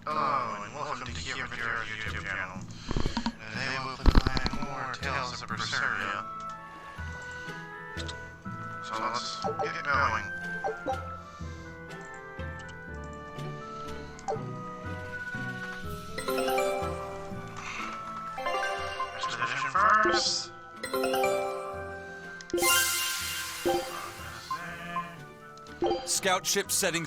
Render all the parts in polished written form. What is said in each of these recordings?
Hello, and welcome to Berseria YouTube channel. Today we'll be playing more Tales of Berseria. So let's get going. Expedition first. Scout ship setting.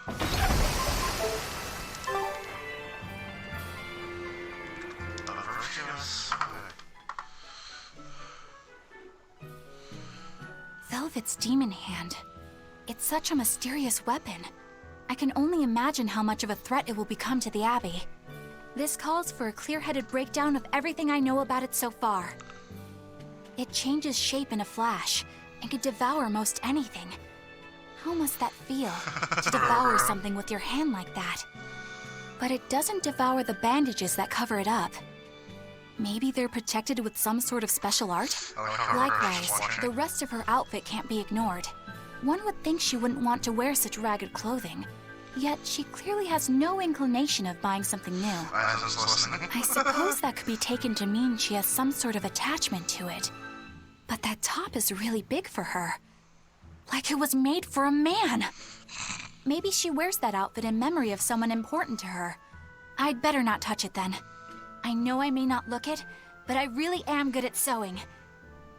Velvet's demon hand. It's such a mysterious weapon. I can only imagine how much of a threat it will become to the Abbey. This calls for a clear-headed breakdown of everything I know about it so far. It changes shape in a flash and can devour most anything. How must that feel, to devour something with your hand like that? But it doesn't devour the bandages that cover it up. Maybe they're protected with some sort of special art? Likewise, the rest of her outfit can't be ignored. One would think she wouldn't want to wear such ragged clothing. Yet she clearly has no inclination of buying something new. I suppose that could be taken to mean she has some sort of attachment to it. But that top is really big for her. Like it was made for a man. Maybe she wears that outfit in memory of someone important to her. I'd better not touch it then. I know I may not look it, but I really am good at sewing.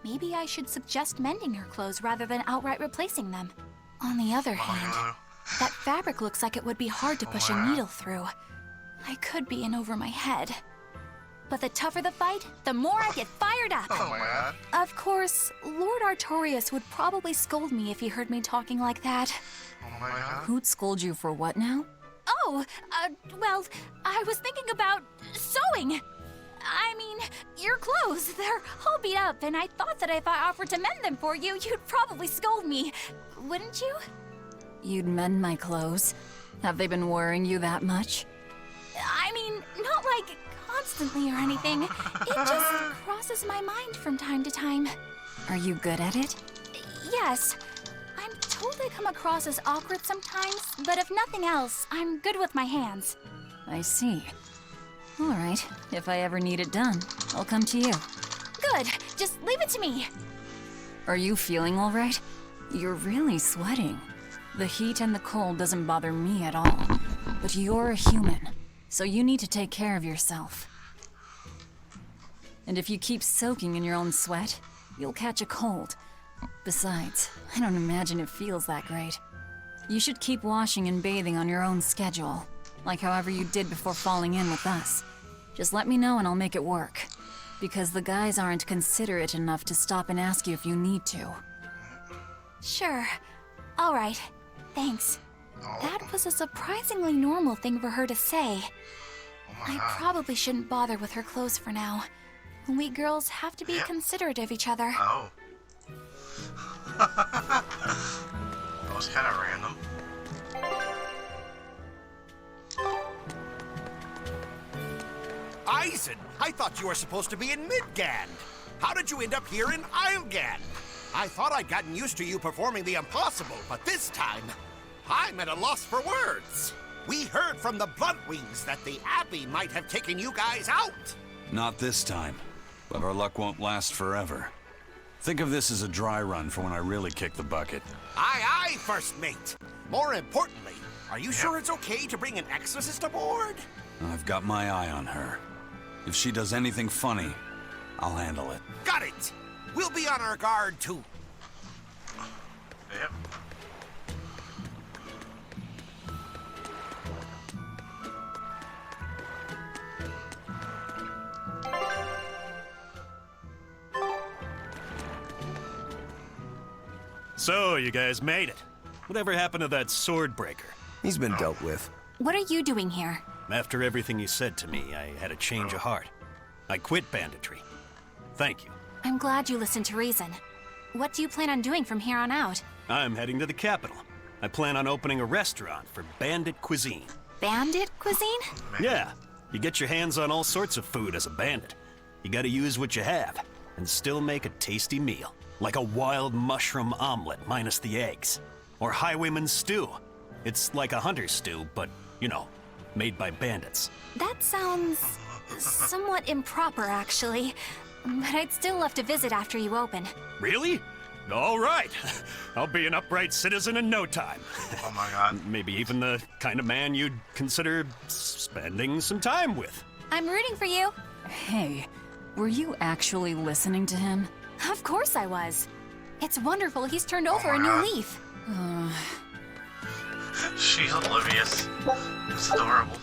Maybe I should suggest mending her clothes rather than outright replacing them. On the other hand, that fabric looks like it would be hard to push a needle through. I could be in over my head. But the tougher the fight, the more I get fired up. Oh my god. Of course, Lord Artorius would probably scold me if he heard me talking like that. Oh my god. Who'd scold you for what now? Oh, well, I was thinking about sewing. I mean, your clothes, they're all beat up, and I thought that if I offered to mend them for you, you'd probably scold me. Wouldn't you? You'd mend my clothes? Have they been worrying you that much? I mean, not like constantly or anything. It just crosses my mind from time to time. Are you good at it? Yes. I'm told I come across as awkward sometimes, but if nothing else, I'm good with my hands. I see. All right, if I ever need it done, I'll come to you. Good, just leave it to me. Are you feeling all right? You're really sweating. The heat and the cold doesn't bother me at all. But you're a human, so you need to take care of yourself. And if you keep soaking in your own sweat, you'll catch a cold. Besides, I don't imagine it feels that great. You should keep washing and bathing on your own schedule, like however you did before falling in with us. Just let me know and I'll make it work. Because the guys aren't considerate enough to stop and ask you if you need to. Sure. All right. Thanks. That was a surprisingly normal thing for her to say. I probably shouldn't bother with her clothes for now. We girls have to be considerate of each other. Oh. That was kind of random. Eisen, I thought you were supposed to be in Midgand. How did you end up here in Islegand? I thought I'd gotten used to you performing the impossible, but this time, I'm at a loss for words. We heard from the Bluntwings that the Abbey might have taken you guys out. Not this time, but our luck won't last forever. Think of this as a dry run for when I really kick the bucket. Aye, aye, First Mate. More importantly, are you sure it's okay to bring an exorcist aboard? I've got my eye on her. If she does anything funny, I'll handle it. Got it. We'll be on our guard, too. Yep. So, you guys made it. Whatever happened to that sword breaker? He's been dealt with. What are you doing here? After everything you said to me, I had a change of heart. I quit banditry. Thank you. I'm glad you listened to reason. What do you plan on doing from here on out? I'm heading to the capital. I plan on opening a restaurant for bandit cuisine. Bandit cuisine? Yeah, you get your hands on all sorts of food as a bandit. You gotta use what you have, and still make a tasty meal. Like a wild mushroom omelet minus the eggs. Or highwayman's stew. It's like a hunter's stew, but, you know, made by bandits. That sounds somewhat improper, actually. But I'd still love to visit after you open. Really? All right. I'll be an upright citizen in no time. Oh my god. Maybe even the kind of man you'd consider spending some time with. I'm rooting for you. Hey, were you actually listening to him? Of course I was. It's wonderful he's turned over a new leaf. She's oblivious. It's adorable.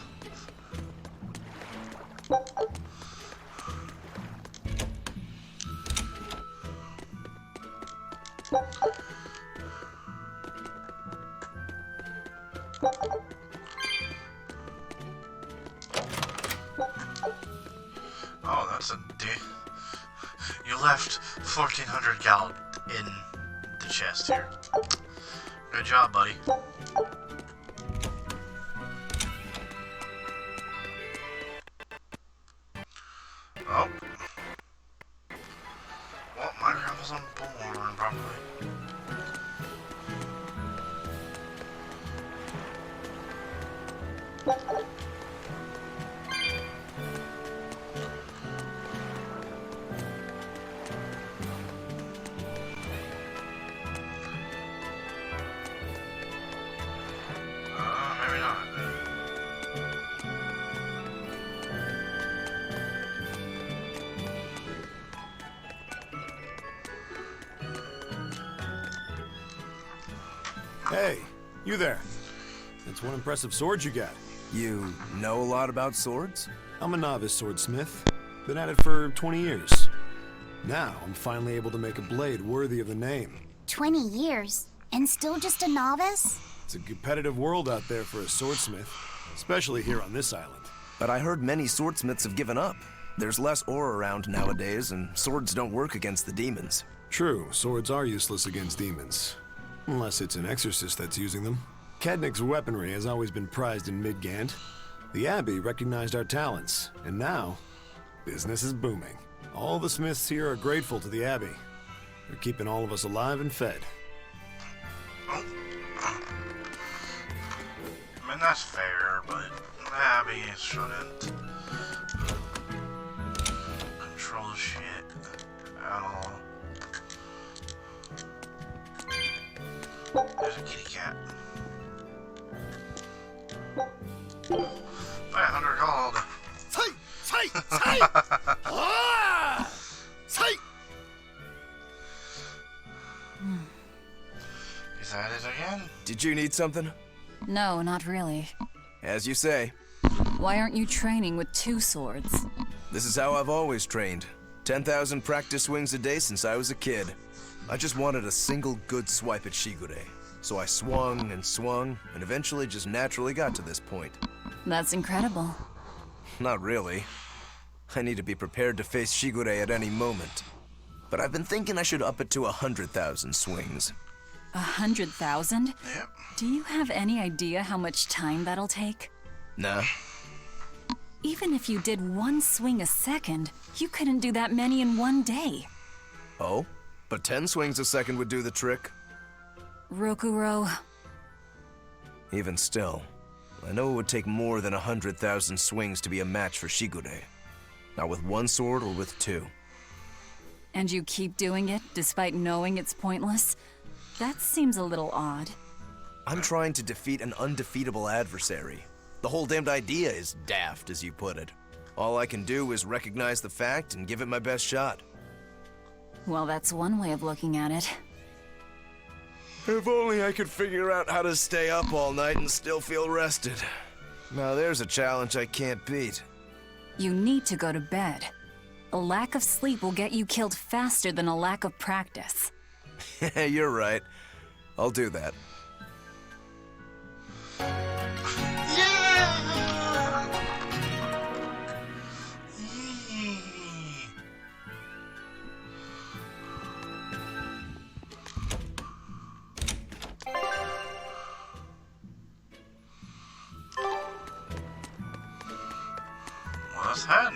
Oh, that's a D. You left 1,400 gal in the chest here. Good job, buddy. Oh. Well, my grandpa's on bullhorn, probably. Maybe not. Hey, you there. That's one impressive sword you got. You know a lot about swords? I'm a novice swordsmith. Been at it for 20 years. Now, I'm finally able to make a blade worthy of the name. 20 years? And still just a novice? It's a competitive world out there for a swordsmith, especially here on this island. But I heard many swordsmiths have given up. There's less ore around nowadays, and swords don't work against the demons. True, swords are useless against demons. Unless it's an exorcist that's using them. Kednik's weaponry has always been prized in Midgand. The Abbey recognized our talents, and now, business is booming. All the smiths here are grateful to the Abbey. They're keeping all of us alive and fed. I mean, that's fair, but the Abbey shouldn't control shit at all. There's a kitty cat. 500 gold. Is that it again? Did you need something? No, not really. As you say. Why aren't you training with 2 swords? This is how I've always trained. 10,000 practice swings a day since I was a kid. I just wanted a single good swipe at Shigure. So I swung, and eventually just naturally got to this point. That's incredible. Not really. I need to be prepared to face Shigure at any moment. But I've been thinking I should up it to 100,000 swings. 100,000? Yep. Do you have any idea how much time that'll take? Nah. Even if you did 1 swing a second, you couldn't do that many in 1 day. Oh? But 10 swings a second would do the trick. Rokuro, Even still, I know it would take more than 100,000 swings to be a match for Shigure. Not with 1 sword or with 2. and you keep doing it despite knowing it's pointless? That seems a little odd. I'm trying to defeat an undefeatable adversary. The whole damned idea is daft, as you put it. All I can do is recognize the fact and give it my best shot. Well, that's one way of looking at it. If only I could figure out how to stay up all night and still feel rested. Now there's a challenge I can't beat. You need to go to bed. A lack of sleep will get you killed faster than a lack of practice. You're right. I'll do that. Well, let's head.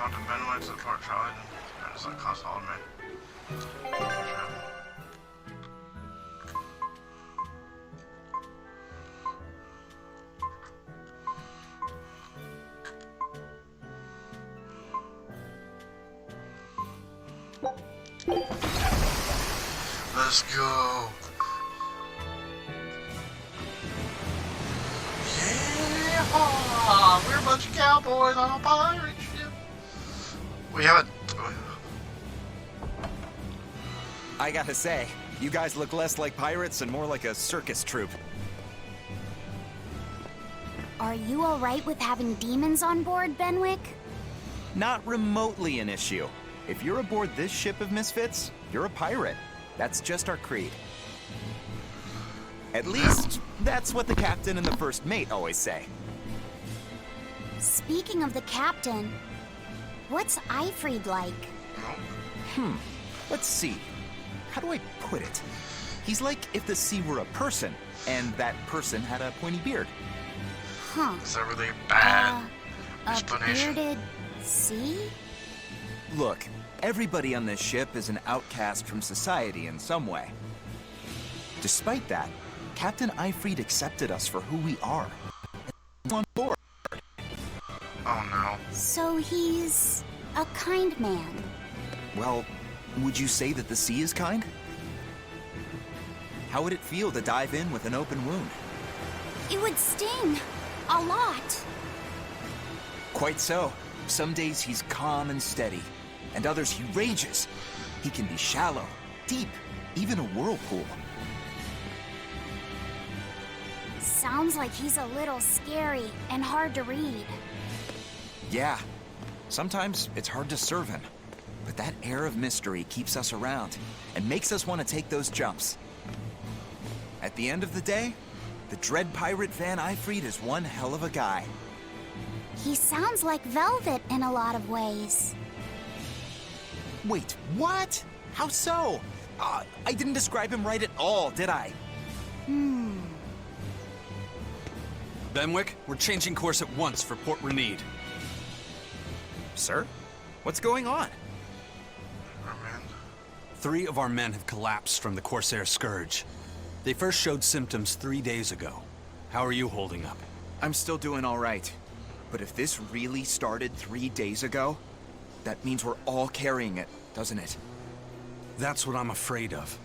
Talk to Benwick to the port Charlie. That does not cost all of me. Let's go. Yeah, we're a bunch of cowboys on a pirate ship. We haven't. I gotta say, you guys look less like pirates and more like a circus troupe. Are you alright with having demons on board, Benwick? Not remotely an issue. If you're aboard this ship of misfits, you're a pirate. That's just our creed. At least, that's what the captain and the first mate always say. Speaking of the captain, what's Eifried like? Let's see. How do I put it? He's like if the sea were a person, and that person had a pointy beard. Huh. It's a really bad A explanation. bearded sea? Look, everybody on this ship is an outcast from society in some way. Despite that, Captain Eifried accepted us for who we are. On board. Oh no. So he's a kind man. Well, would you say that the sea is kind? How would it feel to dive in with an open wound? It would sting. A lot. Quite so. Some days he's calm and steady, and others he rages. He can be shallow, deep, even a whirlpool. Sounds like he's a little scary and hard to read. Yeah, sometimes it's hard to serve him, but that air of mystery keeps us around and makes us want to take those jumps. At the end of the day, the dread pirate Van Eifried is one hell of a guy. He sounds like Velvet in a lot of ways. Wait, what? How so? I didn't describe him right at all, did I? Benwick, we're changing course at once for Port Renede. Sir? What's going on? Merman. 3 of our men have collapsed from the Corsair Scourge. They first showed symptoms 3 days ago. How are you holding up? I'm still doing all right. But if this really started 3 days ago, that means we're all carrying it, doesn't it? That's what I'm afraid of.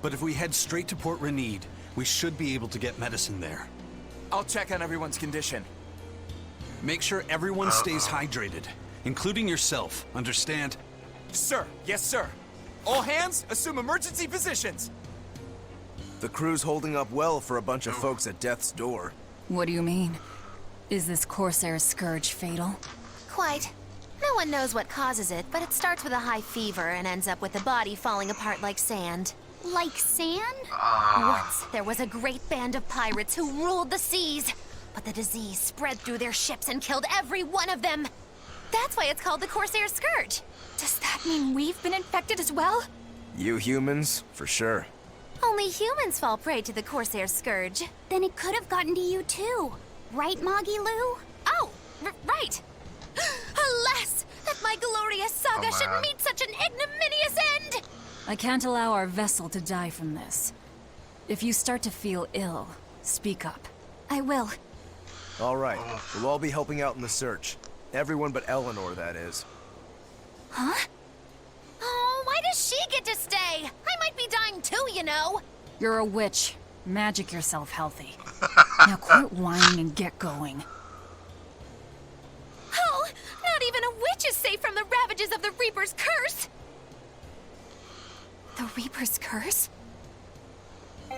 But if we head straight to Port Renede, we should be able to get medicine there. I'll check on everyone's condition. Make sure everyone stays hydrated, including yourself, understand? Sir, yes sir. All hands, assume emergency positions. The crew's holding up well for a bunch of folks at death's door. What do you mean? Is this Corsair Scourge fatal? Quite. No one knows what causes it, but it starts with a high fever and ends up with the body falling apart like sand. Like sand? Once, there was a great band of pirates who ruled the seas, but the disease spread through their ships and killed every one of them. That's why it's called the Corsair Scourge. Does that mean we've been infected as well? You humans, for sure. Only humans fall prey to the Corsair Scourge. Then it could have gotten to you too. Right, Moggy Lou? Oh, right. Alas, that my glorious saga should man. meet such an ignominious end! I can't allow our vessel to die from this. If you start to feel ill, speak up. I will. All right, we'll all be helping out in the search. Everyone but Eleanor, that is. Huh? Oh, why does she get to stay? I might be dying too, you know. You're a witch. Magic yourself healthy. Now quit whining and get going. Oh, not even a witch is safe from the ravages of the Reaper's curse! The Reaper's curse? We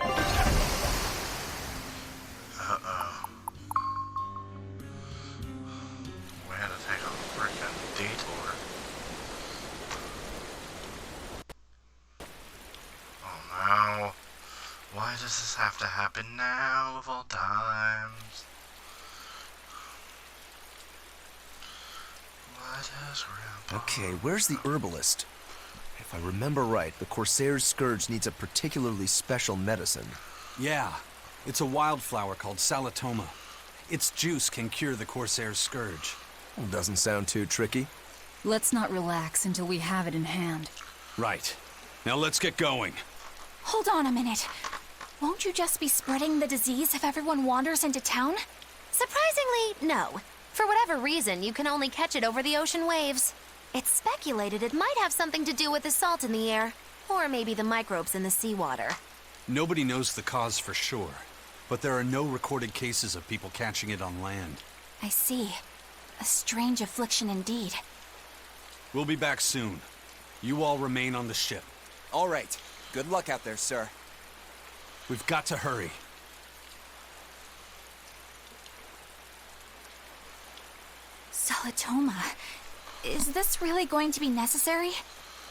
had to take a freaking detour. Oh no. Why does this have to happen now of all times? What has Grandpa? Okay, where's the herbalist? If I remember right, the Corsair's Scourge needs a particularly special medicine. Yeah, it's a wildflower called Salatoma. Its juice can cure the Corsair's Scourge. Doesn't sound too tricky. Let's not relax until we have it in hand. Right. Now let's get going. Hold on a minute. Won't you just be spreading the disease if everyone wanders into town? Surprisingly, no. For whatever reason, you can only catch it over the ocean waves. It's speculated it might have something to do with the salt in the air, or maybe the microbes in the seawater. Nobody knows the cause for sure, but there are no recorded cases of people catching it on land. I see. A strange affliction indeed. We'll be back soon. You all remain on the ship. All right. Good luck out there, sir. We've got to hurry. Solitoma. Is this really going to be necessary?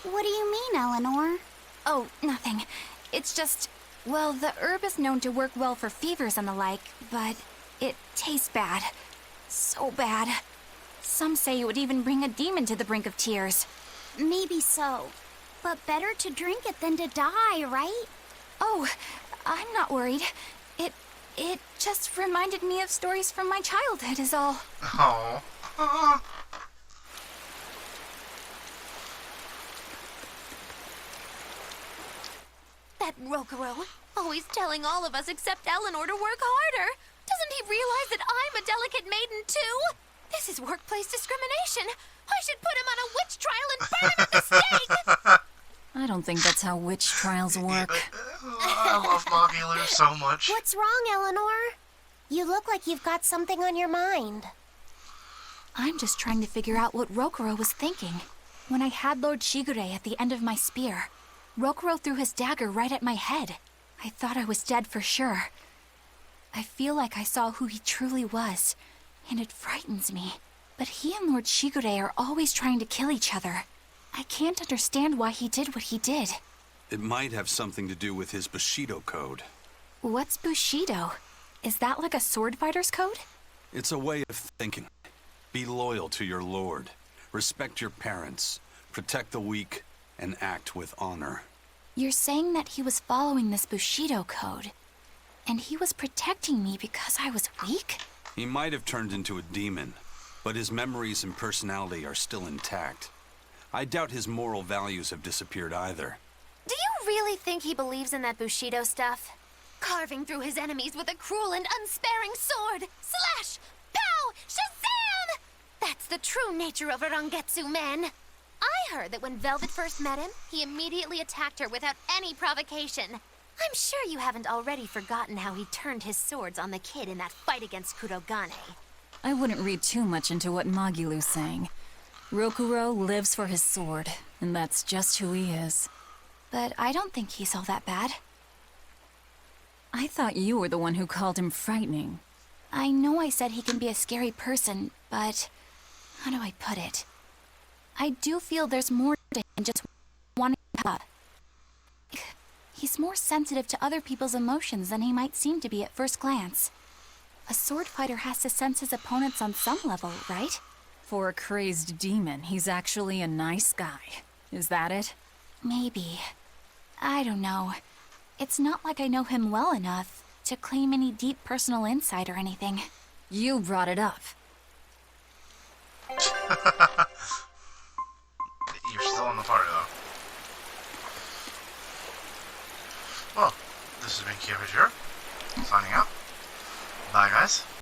What do you mean, Eleanor? Oh, nothing. It's just, well, the herb is known to work well for fevers and the like, but it tastes bad. So bad. Some say it would even bring a demon to the brink of tears. Maybe so. But better to drink it than to die, right? Oh, I'm not worried. It just reminded me of stories from my childhood is all. Oh. That Rokuro, always telling all of us except Eleanor to work harder. Doesn't he realize that I'm a delicate maiden too? This is workplace discrimination. I should put him on a witch trial and burn him at the stake! I don't think that's how witch trials work. I love Magilou so much. What's wrong, Eleanor? You look like you've got something on your mind. I'm just trying to figure out what Rokuro was thinking. When I had Lord Shigure at the end of my spear, Rokuro threw his dagger right at my head. I thought I was dead for sure. I feel like I saw who he truly was, and it frightens me. But he and Lord Shigure are always trying to kill each other. I can't understand why he did what he did. It might have something to do with his Bushido code. What's Bushido? Is that like a sword fighter's code? It's a way of thinking. Be loyal to your lord. Respect your parents. Protect the weak. And act with honor. You're saying that he was following this Bushido code, and he was protecting me because I was weak? He might have turned into a demon, but his memories and personality are still intact. I doubt his moral values have disappeared either. Do you really think he believes in that Bushido stuff? Carving through his enemies with a cruel and unsparing sword! Slash! Pow! Shazam! That's the true nature of a Rangetsu man. I heard that when Velvet first met him, he immediately attacked her without any provocation. I'm sure you haven't already forgotten how he turned his swords on the kid in that fight against Kurogane. I wouldn't read too much into what Magilou's saying. Rokuro lives for his sword, and that's just who he is. But I don't think he's all that bad. I thought you were the one who called him frightening. I know I said he can be a scary person, but how do I put it? I do feel there's more to him than just wanting to help. He's more sensitive to other people's emotions than he might seem to be at first glance. A sword fighter has to sense his opponents on some level, right? For a crazed demon, he's actually a nice guy. Is that it? Maybe. I don't know. It's not like I know him well enough to claim any deep personal insight or anything. You brought it up. You're still in the party, though. Well, this has been Kyoto, signing out. Bye, guys.